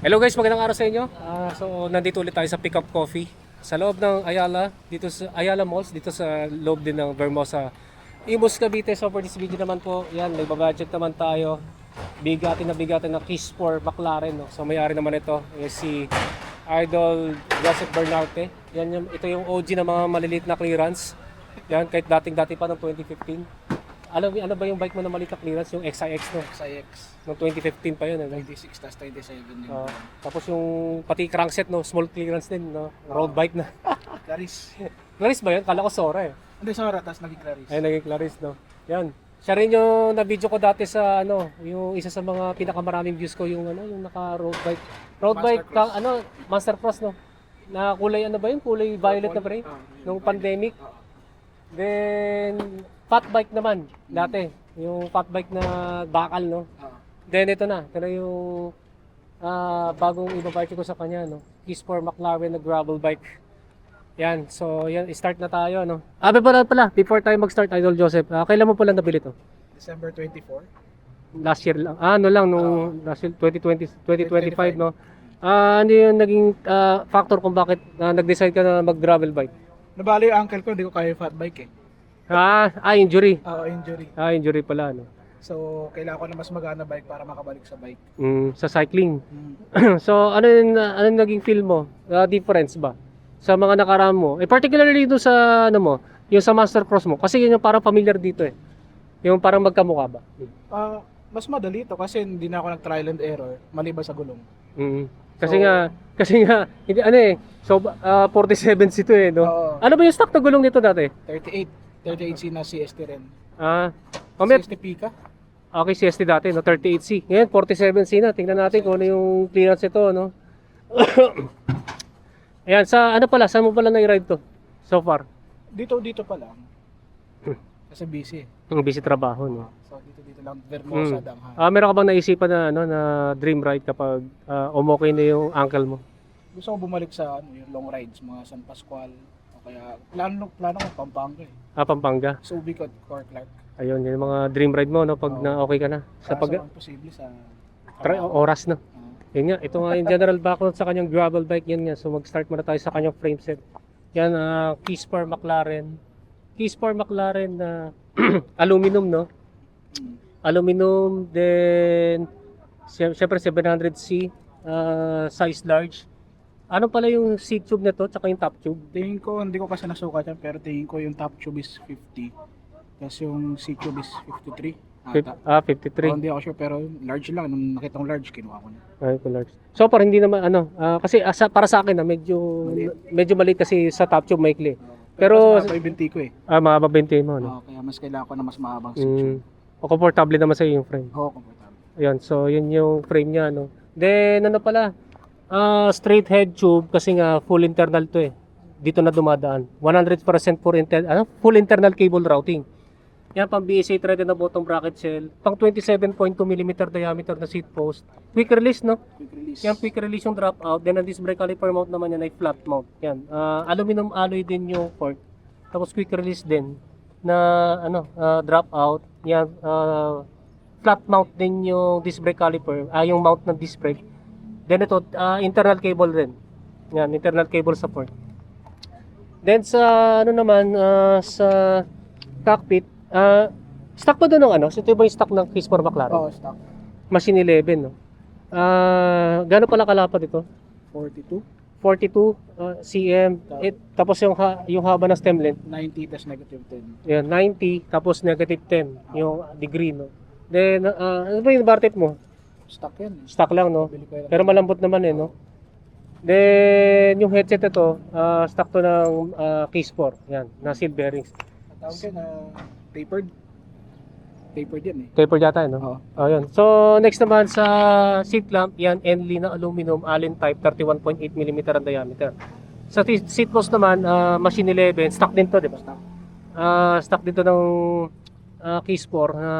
Hello guys, magandang araw sa inyo. So nandito ulit tayo sa Pick Up Coffee sa loob ng Ayala, dito sa Ayala Malls, dito sa loob din ng Vermosa, Imus, Cavite. So for this video naman po, yan, may budget naman tayo. Bigatin na Kiss for McLaren, no? So may-ari naman ito si Idol Joseph Bernarte. Ito yung OG na mga maliliit na clearance. Yan, kahit dating-dati pa ng 2015. Ano ba yung bike mo na maliit na clearance? Yung XIX, no? XIX. Noong 2015 pa yun. 26 tas 27 yun. Tapos yung pati crankset, no? Small clearance din, no? Road bike na. Clarice. Clarice ba yun? Kala ko Sora eh. Hindi, Sora, tas naging Clarice. Ay, naging Clarice, no? Yan. Siya rin yung na-video ko dati sa yung isa sa mga pinakamaraming views ko, yung yung naka-road bike. Road Master bike, Cross. Master Cross, no? Na kulay ano ba yun? Kulay violet na ba rin? Nung pandemic. Then, fat bike naman, dati. Yung fat bike na bakal, no? Then, ito na yung bagong ibabike ko sa kanya, no? Kiss for McLaren na gravel bike. Yan, so yan, start na tayo, no? Pala, before tayo mag-start, Idol Joseph, kailan mo pala nabili to? December 24. Last year lang. Nung last year, 2025, no? Ano yung naging factor kung bakit nag-decide ka na mag-gravel bike? Nabali yung uncle ko, hindi ko kaya yung fat bike eh. Injury. Injury. Injury pala, no? So, kailangan ko na mas magana bike para makabalik sa bike. Sa cycling. So, ano yung naging feel mo? Difference ba? Sa mga nakaraan mo? Particularly doon sa, yung sa Master Cross mo. Kasi yun yung parang familiar dito eh. Yung parang magkamukha ba? Mas madali ito kasi hindi na ako nag-trial and error maliban sa gulong. Kasi nga, hindi, so, 47 ito eh, no? Ano ba yung stock na gulong nito dati? 38C na CST rin. CST Pika? Okay, CST dati, no? 38C. Ngayon, 47C na. Tingnan natin kung ano yung clearance ito, no? Ayan, saan mo pala na-ride to so far? Dito pa lang. Kasi busy. Busy trabaho, no? So, dito lang, Vermosa, Danghan. Meron ka bang naisipan na, na dream ride kapag umokay na yung ankle mo? Gusto ko bumalik sa yung long rides, mga San Pascual. O kaya, plano ko Pampanga eh. Pampanga. Subic at Clark. Ayun, yung mga dream ride mo, no? Pag na-okay ka na. Sa posible sa oras na. Yun nga, ito nga yung general background sa kanyang gravel bike. Yan nga, so mag-start muna tayo sa kanyang frame set. Yan, Kiss for McLaren. Kiss for McLaren na aluminum, no? Aluminum, then syempre 700C, size large. Ano pala yung seat tube na to, tsaka yung top tube? Tingin ko, hindi ko kasi nasukat yan, pero tingin ko yung top tube is 50. Tapos yung seat tube is 53. 53. Hindi ako sure, pero large lang. Nung nakita kong large, kinuha ko na. Ay, large. So parang hindi naman kasi para sa akin medyo maliit kasi sa top tube maikli. Pero mas maibinti ko eh. Mahaba 20 mo, no? Kaya mas kailangan ko na mas mahabang seat tube. O komportable naman sa yung frame. Oo, komportable. Ayun, so yun yung frame niya, no. Then pala? Straight head tube kasi nga full internal to eh. Dito na dumadaan. 100% full internal cable routing. Yan, pang BSA threaded na bottom bracket shell. Pang 27.2mm diameter na seat post. Quick release, no? Quick release. Yan, quick release yung drop out. Then, ang disc brake caliper mount naman yan ay flat mount. Yan, aluminum alloy din yung fork. Tapos, quick release din na, drop out. Yan, flat mount din yung disc brake caliper. Yung mount ng disc brake. Then, ito, internal cable din. Yan, internal cable support. Then, sa, sa cockpit, stock ba doon ng ito ba yung stock ng Kiss for McLaren? Oo, stock. Machine 11, no? Gano'n pala kalapad ito? 42. 42 cm. Tapos yung haba ng stem length, 90 tas negative 10. yan, 90, tapos negative 10, yung degree, no? Then, ano ba yung bar tip mo? Stock yan. Stock lang, no? Bili ko yan. Pero malambot naman no? Then, yung headset ito, stock to ng Kiss 4, yan, na seal bearings. Tawag ka na tapered. Tapered yan eh. Tapered yata, no? Oo. Yun. So, next naman sa seat lamp, yan, Enly na aluminum, Allen type, 31.8mm ang diameter. Sa seat post naman, machine 11, stock din to, di ba? Stock. Stock dito ng Kiss 4 na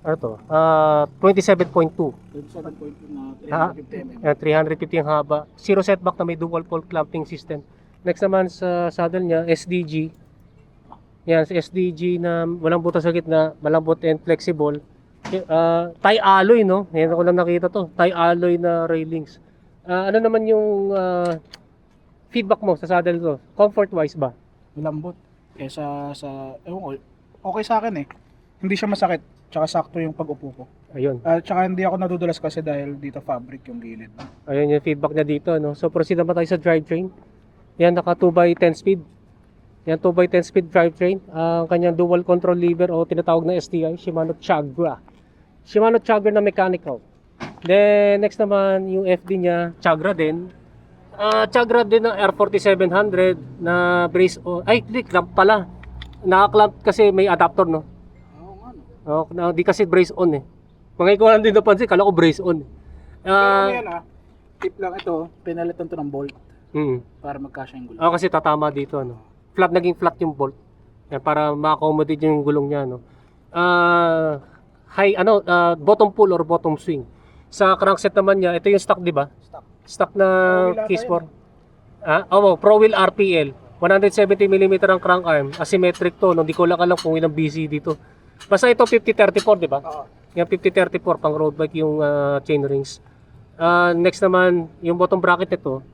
27.2. 27.2 na 350 mm. 350 ang haba. Zero setback na may dual pole clamping system. Next naman sa saddle niya, SDG. Yan, sa SDG na walang butas sa gitna, malambot and flexible. Thai alloy, no? Ngayon ko lang nakita to. Thai alloy na railings. Ano naman yung feedback mo sa saddle ko? Comfort-wise ba? Malambot. Kesa sa, ewan ko, okay sa akin eh. Hindi siya masakit. Tsaka sakto yung pag-upo ko. Ayun. Tsaka hindi ako nadudulas kasi dahil dito fabric yung gilid. Ayun yung feedback niya dito, no? So, proceed naman tayo sa drivetrain. Yan, naka 2x10 speed. Yan, 2x10 speed drivetrain. Ang kanyang dual control lever o tinatawag na STI, Shimano Chagra. Shimano Chagra na mechanical. Then, next naman, yung FD niya, Chagra din. Chagra din ng R4700 na brace on. Ay, hindi, clamp pala. Naka-clamp kasi may adapter, no? Oo nga no. Di kasi brace on eh. Mga ikaw lang din napansin, kala ko brace on. Pero ano yan tip lang ito, pinalitan to ng bolt para magkasya yung gulong. Kasi tatama dito, no? Naging flat yung bolt. Yan, para ma-accommodate yung gulong niya, no? Bottom pull or bottom swing. Sa crankset naman niya, ito yung stock, di ba? Stock na K-Sport. Pro Wheel RPL. 170mm ang crank arm. Asymmetric to, no? Hindi ko lang alam kung ilang BC dito. Basta ito 5034, di ba? Oo. Yan 5034 pang road bike yung chain rings. Next naman, yung bottom bracket nito,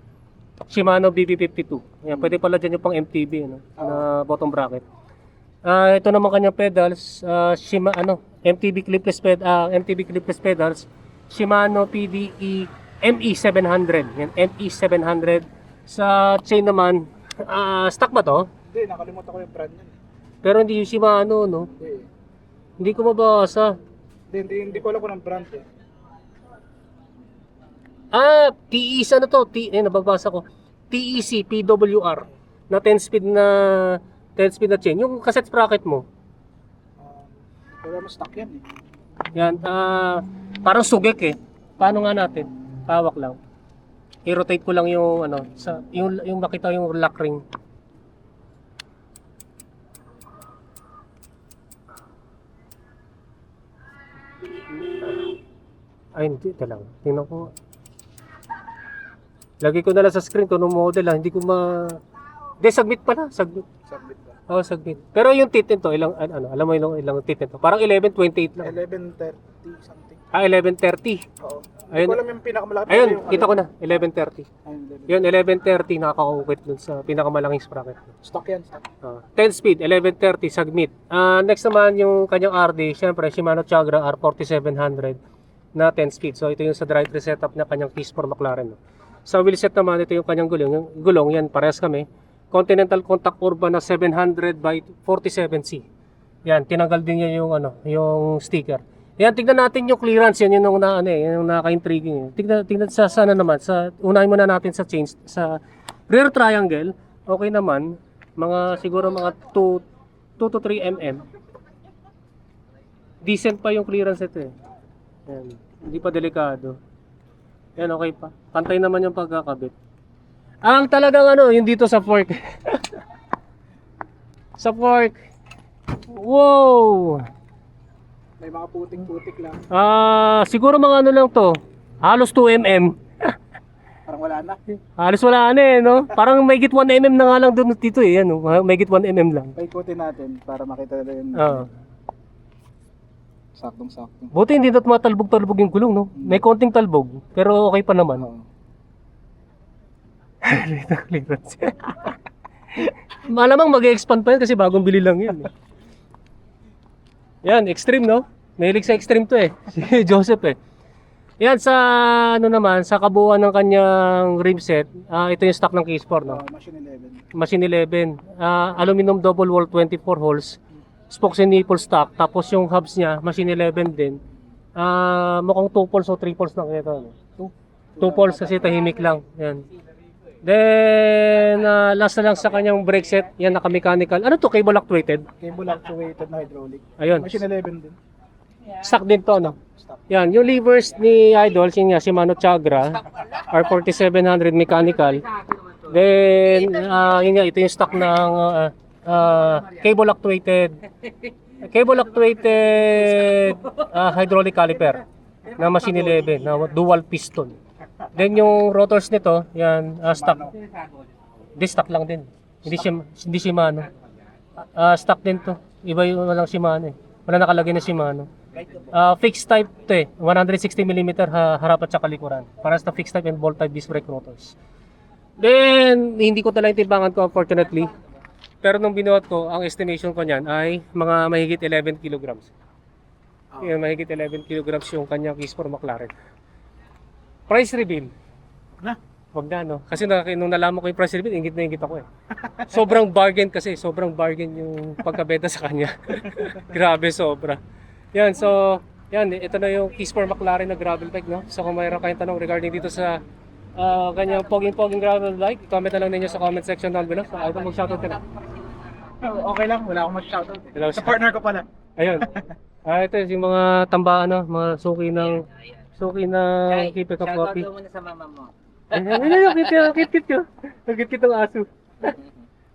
Shimano BB52. Yan, pwede pala dyan yung pang MTB, ano, na bottom bracket. Ito naman kanyang pedals, MTB clipless pedals, Shimano PDE ME700. Yan, ME700. Sa chain naman, stock ba to? Hindi, nakalimutan ko yung brand yan. Pero hindi yung Shimano, no? Hindi ko mabasa. Hindi ko alam kung ang brand eh. TEC ano to? Nababasa ko. TEC PWR na 10 speed na chain. Yung cassette sprocket mo. Pero mas stock yan eh. Yan, parang sugek eh. Paano nga natin? Hawak lang. I-rotate ko lang yung yung makita yung lock ring. Ay, hindi talaga. Tingnan ko. Lagi ko na lang sa screen kung anong model hindi ko Hindi, submit pala. Submit. Submit ba? Oo, submit. Pero yung tit nito, alam mo ilang tit nito? Parang 1128 lang. 1130 something. 1130. Oo. Hindi Ayun. ko alam yung pinakamalaki. Ayun, kita ko na. 1130. Ayun, Yun, 1130. Nakaka-ukit dun sa pinakamalaking sprocket. stock yan, stock. 10 speed, 1130, submit. Next naman yung kanyang RD, syempre Shimano Chagra R4700 na 10 speed. So ito yung sa drive setup na kanyang K-Sport McLaren. No? Sa wheelset naman, ito yung kanyang gulong. Yung gulong yan, parehas kami. Continental Contact Urban na 700 by 47C. Yan, tinanggal din niya yung yung sticker. Yan, tignan natin yung clearance. Yan yung yung naka-intriguing. Tignan sa sana naman. Unahin muna natin sa change sa rear triangle. Okay naman. Siguro mga 2 to 3 mm. Decent pa yung clearance ito eh. Yan. Hindi pa delikado. Yan, okay pa. Pantay naman yung pagkakabit. Ang talagang yung dito sa fork. Sa fork. Wow! May mga putik-putik lang. Siguro mga lang to. Halos 2 mm. Parang wala na. Halos wala na eh, no? Parang may git 1 mm na nga lang doon dito eh. Ano? May git 1 mm lang. Paikutin natin para makita rin. Saktong-sakto. Buti hindi na tumatalbog-talbog yung gulong, no? May konting talbog, pero okay pa naman. Clearance. Malamang mag-expand pa yan kasi bagong bili lang yan. Yan, extreme, no? Mahilig sa extreme to eh. Si Joseph eh. Yan, sa sa kabuuan ng kanyang rim set, ito yung stock ng K-Sport, no? Machine 11. Machine 11. Aluminum double wall 24 holes. Spokes and nipple stock. Tapos yung hubs niya, machine 11 din. Mukhang 2 poles o 3 poles lang ito. 2 poles kasi tahimik lang. Yan. Then, last na lang sa kanyang brake set. Yan, naka-mechanical. Ano to? Cable actuated? Cable actuated na hydraulic. Ayun. Machine 11 din. Stock din to, no? Stock. Yan, yung levers ni Idol, yun nga, Shimano Chagra, R4700 mechanical. Then, yun nga, ito yung stock ng cable actuated hydraulic caliper na machine 11 na dual piston. Then yung rotors nito, yan, stock. Di stock lang din. Hindi Shimano. Stock din to. Iba yung walang Shimano eh. Wala nakalagay na Shimano. Fixed type to eh. 160mm harap at saka likuran. Para sa fixed type and ball type disc brake rotors. Then, hindi ko talagang timbangan ko unfortunately. Pero nung binuhat ko, ang estimation ko niyan ay mga mahigit 11 kilograms. Yung mahigit 11 kilograms yung kanyang keys for McLaren. Price reveal. Na? Wag na, no? Kasi nung nalaman ko yung price reveal, ingit na ingit ako eh. Sobrang bargain kasi. Sobrang bargain yung pagkabenta sa kanya. Grabe, sobra. Yan, so, yan. Ito na yung keys for McLaren na gravel bike, no? So, kung mayroon kayong tanong regarding dito sa kanyang poging gravel bike, comment na lang ninyo sa comment section down below. So, ayaw mag-shoutout ka na. Okay lang, wala akong mag-shoutout. Hello, Sa partner ko pala. Ayun. Ito yung mga tambaan, no? Mga suki ng Keep It Up Coffee. Shoutout mo na sa mama mo. Ayun, kit yung aso.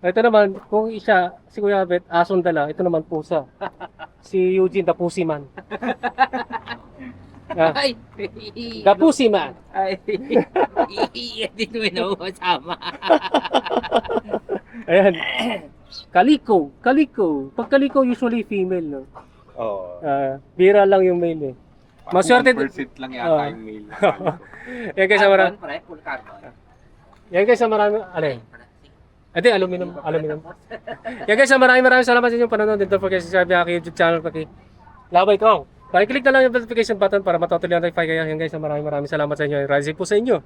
Ito naman, kung isa, si Kuya Bet, asong dala, ito naman pusa. Si Eugene, the Pussy Man. Ay! The Pussy Man. Ay! Hindi ko inausama. Ayan. Kaliko. Pag kaliko, usually female, no? Oo. Bira lang yung male, eh. Maswerte. 1% lang yata yung mail. Yan guys, sa marami. Carbon, pre, full carbon. Yan guys, sa marami. Alin? Ate, aluminum. Yan guys, maraming salamat sa inyong panonood. Don't forget to subscribe sa aking YouTube channel. Labay ko. Pakiclick na lang yung notification button para matotally notify kayo. Yan guys, maraming salamat sa inyo. Rising po sa inyo.